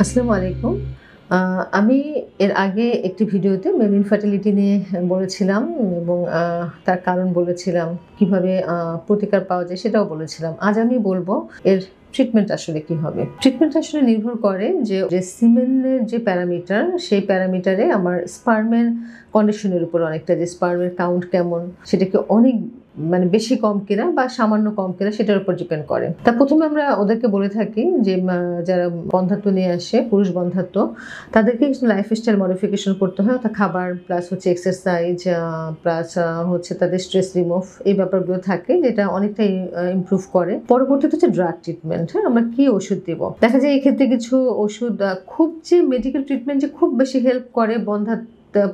আসসালামু আলাইকুম। আমি এর আগে একটি ভিডিওতে মেল ইনফার্টিলিটি নিয়ে বলেছিলাম এবং তার কারণ বলেছিলাম, কিভাবে প্রতিকার পাওয়া যায় সেটাও বলেছিলাম। আজ আমি বলব এর ট্রিটমেন্ট আসলে কি হবে। ট্রিটমেন্ট আসলে নির্ভর করে যে সিমেনের যে প্যারামিটার, সেই প্যারামিটারে আমার স্পার্মের কন্ডিশনের উপর অনেকটা, যে স্পার্মের কাউন্ট কেমন, সেটা কি অনেক বেশি কম কিনা বা সামান্য কম কিনা সেটার উপর ডিপেন্ড করে। তা প্রথমে আমরা ওদেরকে বলে থাকি যে যারা বন্ধ্যাত্ব নিয়ে আসে, পুরুষ বন্ধ্যাত্ব, তাদেরকে কিছু লাইফস্টাইল মডিফিকেশন করতে হয়, অর্থাৎ খাবার প্লাস হচ্ছে এক্সারসাইজ প্লাস হচ্ছে তাদের স্ট্রেস রিমুভ, এই ব্যাপারগুলো থাকে যেটা অনেকটাই ইমপ্রুভ করে। পরবর্তীতে হচ্ছে ড্রাগ ট্রিটমেন্ট। হ্যাঁ, আমরা কি ওষুধ দেব, দেখা যায় এই ক্ষেত্রে কিছু ওষুধ খুব যে মেডিকেল ট্রিটমেন্ট যে খুব বেশি হেল্প করে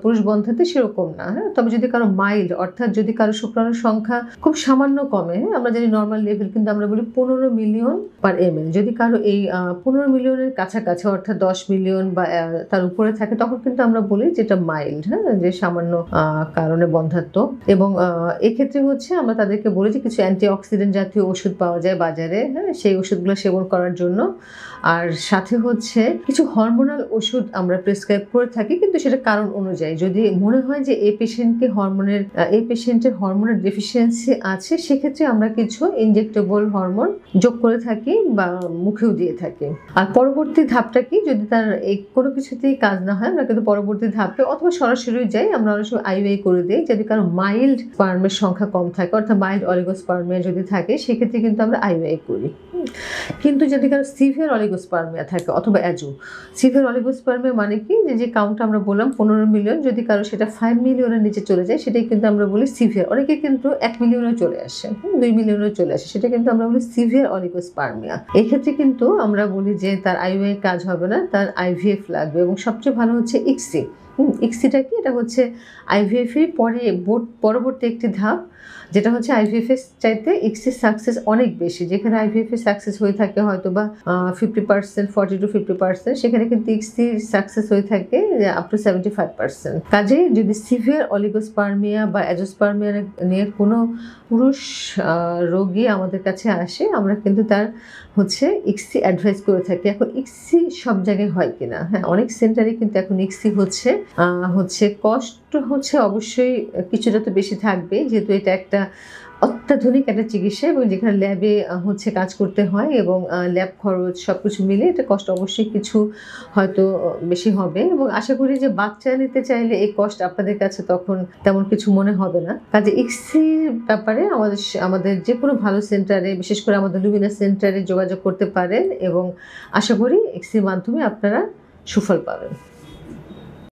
পুরুষ বন্ধ্যাতে সেরকম না। হ্যাঁ, তবে যদি কারো মাইল্ড, অর্থাৎ যদি কারো শুক্রাণুর সংখ্যা খুব সামান্য কমে, আমরা জানি নর্মাল লেভেল কিন্তু আমরা বলি 15 মিলিয়ন পার ml, যদি কারো এই 15 মিলিয়নের কাছাকাছি অর্থাৎ 10 মিলিয়ন বা তার উপরে থাকে, তখন কিন্তু আমরা বলি যেটা মাইল্ড, হ্যাঁ, যে সামান্য কারণে বন্ধ্যাত্ব। এবং এক্ষেত্রে হচ্ছে আমরা তাদেরকে বলি যে কিছু অ্যান্টিঅক্সিডেন্ট জাতীয় ওষুধ পাওয়া যায় বাজারে, হ্যাঁ, সেই ওষুধগুলো সেবন করার জন্য। আর সাথে হচ্ছে কিছু হরমোনাল ওষুধ আমরা প্রেসক্রাইব করে থাকি, কিন্তু সেটা কারণ অনুযায়ী। যদি মনে হয় যে এই পেশেন্টের হরমোনের ডেফিসিয়েন্সি আছে, সেক্ষেত্রে আমরা কিছু ইনজেক্টেবল হরমোন যোগ করে থাকি বা মুখেও দিয়ে থাকি। আর পরবর্তী ধাপটা কি, যদি তার এই কোনো কিছুতেই কাজ না হয়, আমরা কিন্তু পরবর্তী ধাপে অথবা সরাসরি যাই, আমরা অনেক সময় আইভিআই করে দিই। যদি কারো মাইল্ড স্পার্মের সংখ্যা কম থাকে, অর্থাৎ মাইল্ড অলিগোস্পার্মিয়া যদি থাকে, সেক্ষেত্রে কিন্তু আমরা আইভিআই করি। কিন্তু যদি কারো সিভিয়ার অলিগোস্পার্মিয়া থাকে অথবা সিভিয়ার অলিগোস্পার্মিয়া মানে কি, যে কাউন্ট আমরা বললাম 15 মিলিয়ন, যদি কারো সেটা 5 মিলিয়নের নিচে চলে যায়, সেটাই কিন্তু আমরা বলি সিভিয়ার। অনেকে কিন্তু 1 মিলিয়নে চলে আসে, 2 মিলিয়নে চলে আসে, সেটা কিন্তু আমরা বলি সিভিয়ার অলিগোস্পার্মিয়া। এক্ষেত্রে কিন্তু আমরা বলি যে তার আইভিআই কাজ হবে না, তার আইভিএফ লাগবে। এবং সবচেয়ে ভালো হচ্ছে ইক্সি। ইক্সিটা কি, এটা হচ্ছে আইভিএফ এর পরবর্তী একটি ধাপ, যেটা হচ্ছে আইভিএফ এর চাইতে ইক্সি সাকসেস অনেক বেশি। যেখানে আইভিএফ এর সাকসেস হয়ে থাকে হয়তো বা 50%, 40 to 50%, সেখানে কিন্তু ইক্সি সাকসেস হয়ে থাকে আপ টু 75%। কাজে যদি সিভিয়ার অলিগোস্পার্মিয়া বা অ্যাজোস্পার্মিয়া নিয়ে কোনো পুরুষ রোগী আমাদের কাছে আসে, আমরা কিন্তু তার হচ্ছে ইক্সি অ্যাডভাইস করে থাকি। এখন ইক্সি সব জায়গায় হয় কিনা, হ্যাঁ, অনেক সেন্টারে কিন্তু এখন ইক্সি হচ্ছে কষ্ট হচ্ছে অবশ্যই কিছুটা তো বেশি থাকবে, যেহেতু এটা একটা অত্যাধুনিক একটা চিকিৎসা এবং যেখানে ল্যাবে হচ্ছে কাজ করতে হয় এবং ল্যাব খরচ সবকিছু মিলে এটা কষ্ট অবশ্যই কিছু হয়তো বেশি হবে। এবং আশা করি যে বাচ্চা নিতে চাইলে এই কষ্ট আপনাদের কাছে তখন তেমন কিছু মনে হবে না। কাজে ইক্সির ব্যাপারে আমাদের যে কোনো ভালো সেন্টারে, বিশেষ করে আমাদের লুমিনা সেন্টারে যোগাযোগ করতে পারেন এবং আশা করি ইক্সির মাধ্যমে আপনারা সুফল পাবেন।